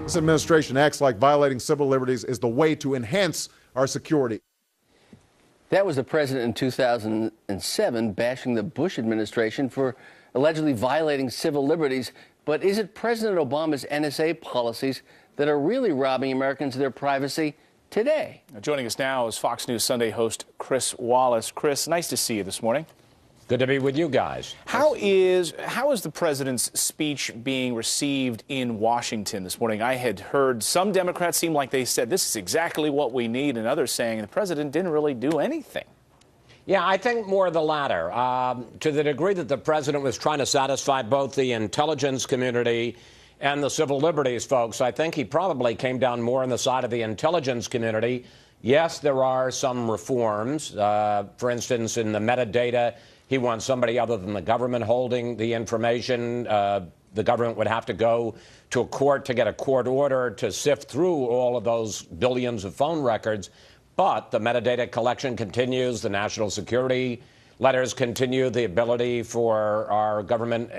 This administration acts like violating civil liberties is the way to enhance our security. That was the president in 2007 bashing the Bush administration for allegedly violating civil liberties. But is it President Obama's NSA policies that are really robbing Americans of their privacy today? Joining us now is Fox News Sunday host Chris Wallace. Chris, nice to see you this morning. Good to be with you guys. How is the president's speech being received in Washington this morning? I had heard some Democrats seem like they said this is exactly what we need, and others saying the president didn't really do anything. Yeah, I think more the latter. To the degree that the president was trying to satisfy both the intelligence community and the civil liberties folks, I think he probably came down more on the side of the intelligence community. Yes, there are some reforms. For instance, in the metadata, he wants somebody other than the government holding the information. The government would have to go to a court to get a court order to sift through all of those billions of phone records. But the metadata collection continues. The national security letters continue. The ability for our government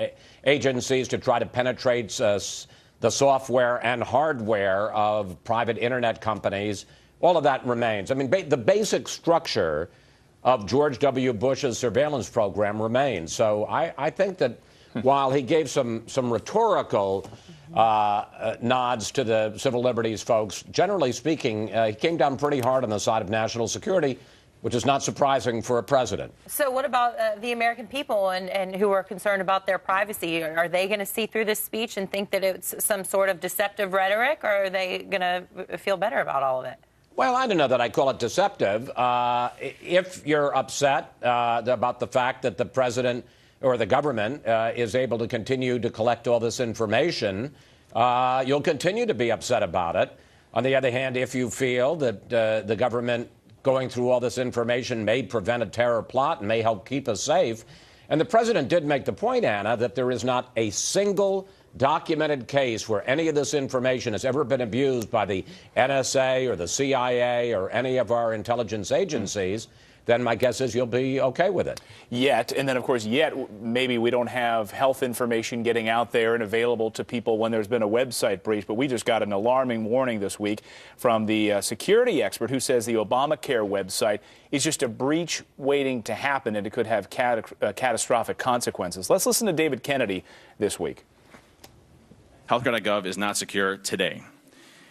agencies to try to penetrate the software and hardware of private Internet companies. All of that remains. I mean, the basic structure of George W. Bush's surveillance program remains. So I think that while he gave some rhetorical nods to the civil liberties folks, generally speaking, he came down pretty hard on the side of national security, which is not surprising for a president. So what about the American people and who are concerned about their privacy? Are they going to see through this speech and think that it's some sort of deceptive rhetoric, or are they going to feel better about all of it? Well, I don't know that I call it deceptive. If you're upset about the fact that the president or the government is able to continue to collect all this information, you'll continue to be upset about it. On the other hand, if you feel that the government going through all this information may prevent a terror plot and may help keep us safe, and the president did make the point, Anna, that there is not a single documented case where any of this information has ever been abused by the NSA or the CIA or any of our intelligence agencies, then my guess is you'll be okay with it. Yet, and then, of course, maybe we don't have health information getting out there and available to people when there's been a website breach. But we just got an alarming warning this week from the security expert who says the Obamacare website is just a breach waiting to happen, and it could have catastrophic consequences. Let's listen to David Kennedy this week. Healthcare.gov is not secure today.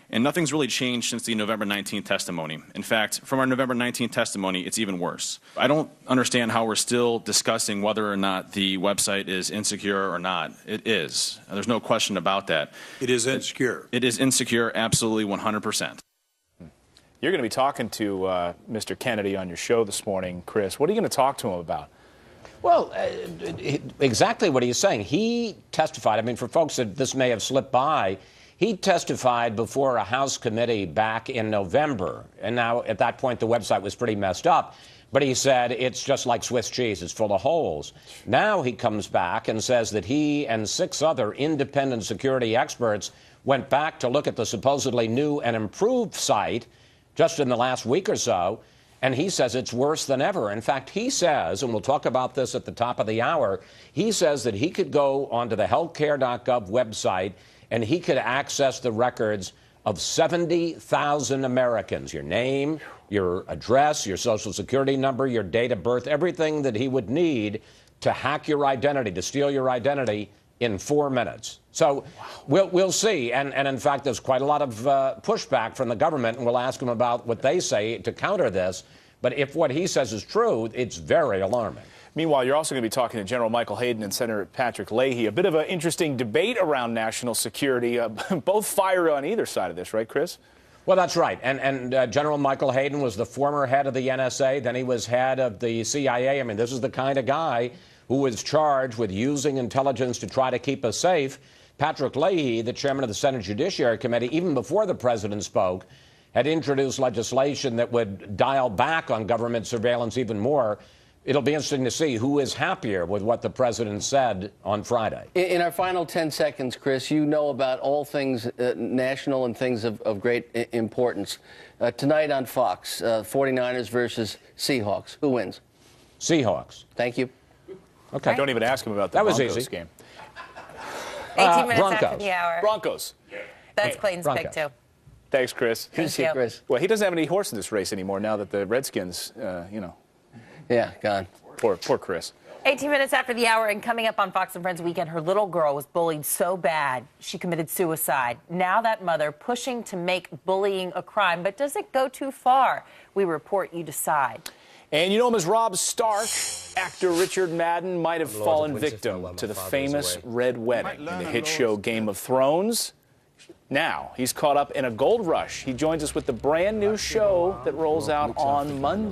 And nothing's really changed since the November 19th testimony. In fact, from our November 19th testimony, it's even worse. I don't understand how we're still discussing whether or not the website is insecure or not. It is. There's no question about that. It is insecure. It is insecure, absolutely 100%. You're going to be talking to Mr. Kennedy on your show this morning, Chris. What are you going to talk to him about? Well, exactly what he's saying. He testified. I mean, for folks that this may have slipped by, he testified before a House committee back in November. And now, at that point, the website was pretty messed up. But he said it's just like Swiss cheese. It's full of holes. Now he comes back and says that he and 6 other independent security experts went back to look at the supposedly new and improved site just in the last week or so. And he says it's worse than ever. In fact, he says, and we'll talk about this at the top of the hour, he says that he could go onto the healthcare.gov website and he could access the records of 70,000 Americans, your name, your address, your social security number, your date of birth, everything that he would need to hack your identity, to steal your identity in 4 minutes. So we'll see. And in fact, there's quite a lot of pushback from the government, and we'll ask them about what they say to counter this. But if what he says is true, it's very alarming. Meanwhile, you're also going to be talking to General Michael Hayden and Senator Patrick Leahy. A bit of an interesting debate around national security. Both fire on either side of this, right, Chris? Well, that's right. And General Michael Hayden was the former head of the NSA. Then he was head of the CIA. I mean, this is the kind of guy who was charged with using intelligence to try to keep us safe. Patrick Leahy, the chairman of the Senate Judiciary Committee, even before the president spoke, had introduced legislation that would dial back on government surveillance even more. It'll be interesting to see who is happier with what the president said on Friday. In our final 10 seconds, Chris, you know about all things national and things of great importance. Tonight on Fox, 49ers versus Seahawks. Who wins? Seahawks. Thank you. Okay. Don't even ask him about the That was Broncos easy. game. 18 minutes Broncos. after the hour. Broncos. That's Clayton's pick, Broncos. too. Thanks, Chris. Good to see you, you. Chris. Well, he doesn't have any horse in this race anymore now that the Redskins, Yeah, gone. poor Chris. 18 minutes after the hour, and coming up on Fox and Friends Weekend, her little girl was bullied so bad she committed suicide. Now that mother pushing to make bullying a crime, but does it go too far? We report, you decide. And you know him as Rob Stark. Actor Richard Madden might have fallen victim to the famous Red Wedding in the hit show Game of Thrones. Now he's caught up in a gold rush. He joins us with the brand new show that rolls out on Monday.